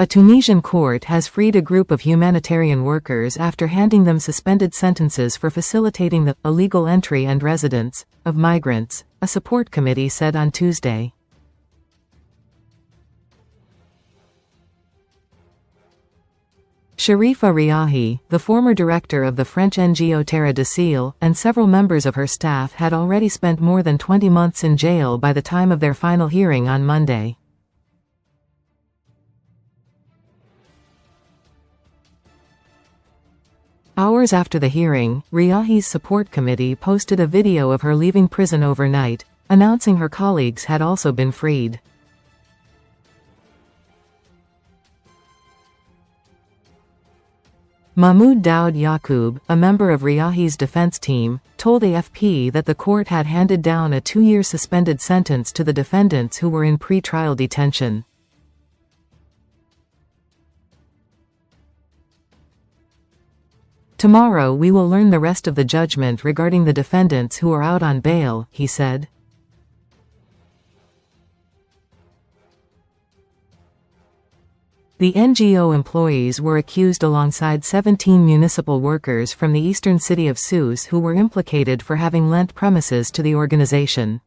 A Tunisian court has freed a group of humanitarian workers after handing them suspended sentences for facilitating the illegal entry and residence of migrants, a support committee said on Tuesday. Sherifa Riahi, the former director of the French NGO Terre, and several members of her staff had already spent more than 20 months in jail by the time of their final hearing on Monday. Hours after the hearing, Riahi's support committee posted a video of her leaving prison overnight, announcing her colleagues had also been freed. Mahmoud Daoud Yaacoub, a member of Riahi's defense team, told AFP that the court had handed down a 2-year suspended sentence to the defendants who were in pre-trial detention. Tomorrow we will learn the rest of the judgment regarding the defendants who are out on bail, he said. The NGO employees were accused alongside 17 municipal workers from the eastern city of Sousse who were implicated for having lent premises to the organization.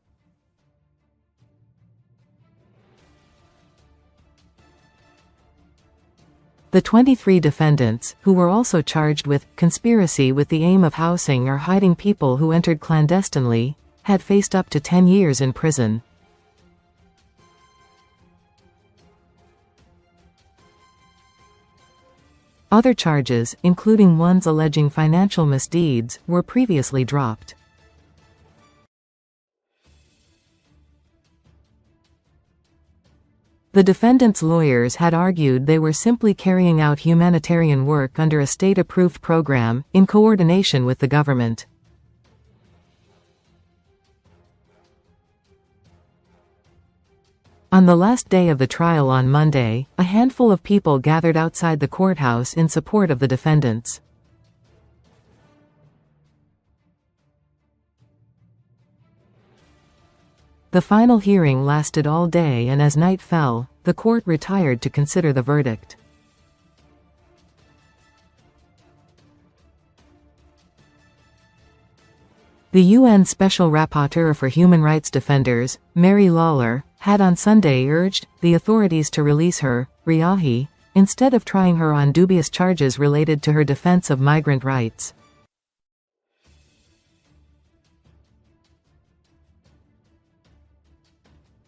The 23 defendants, who were also charged with conspiracy with the aim of housing or hiding people who entered clandestinely, had faced up to 10 years in prison. Other charges, including ones alleging financial misdeeds, were previously dropped. The defendants' lawyers had argued they were simply carrying out humanitarian work under a state-approved program, in coordination with the government. On the last day of the trial on Monday, a handful of people gathered outside the courthouse in support of the defendants. The final hearing lasted all day, and as night fell, the court retired to consider the verdict. The UN Special Rapporteur for Human Rights Defenders, Mary Lawlor, had on Sunday urged the authorities to release her, Riahi, instead of trying her on dubious charges related to her defense of migrant rights.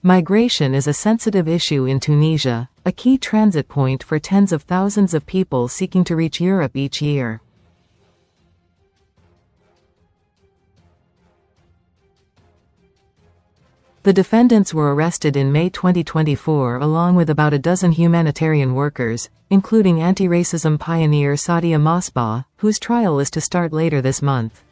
Migration is a sensitive issue in Tunisia, a key transit point for tens of thousands of people seeking to reach Europe each year. The defendants were arrested in May 2024 along with about a dozen humanitarian workers, including anti-racism pioneer Saadia Mosbah, whose trial is to start later this month.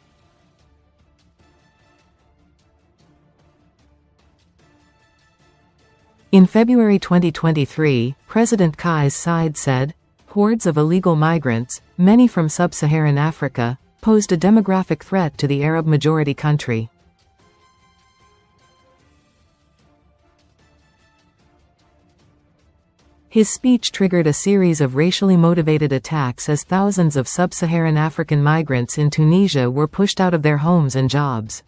In February 2023, President Kais Saied said, "Hordes of illegal migrants, many from sub-Saharan Africa, posed a demographic threat to the Arab-majority country." His speech triggered a series of racially motivated attacks as thousands of sub-Saharan African migrants in Tunisia were pushed out of their homes and jobs.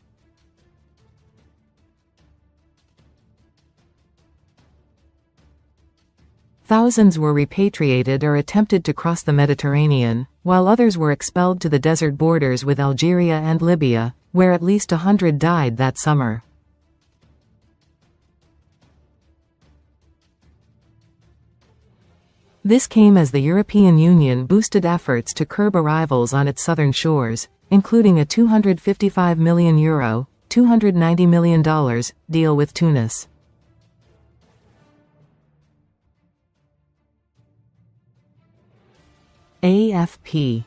Thousands were repatriated or attempted to cross the Mediterranean, while others were expelled to the desert borders with Algeria and Libya, where at least 100 died that summer. This came as the European Union boosted efforts to curb arrivals on its southern shores, including a €255 million, $290 million, deal with Tunis. AFP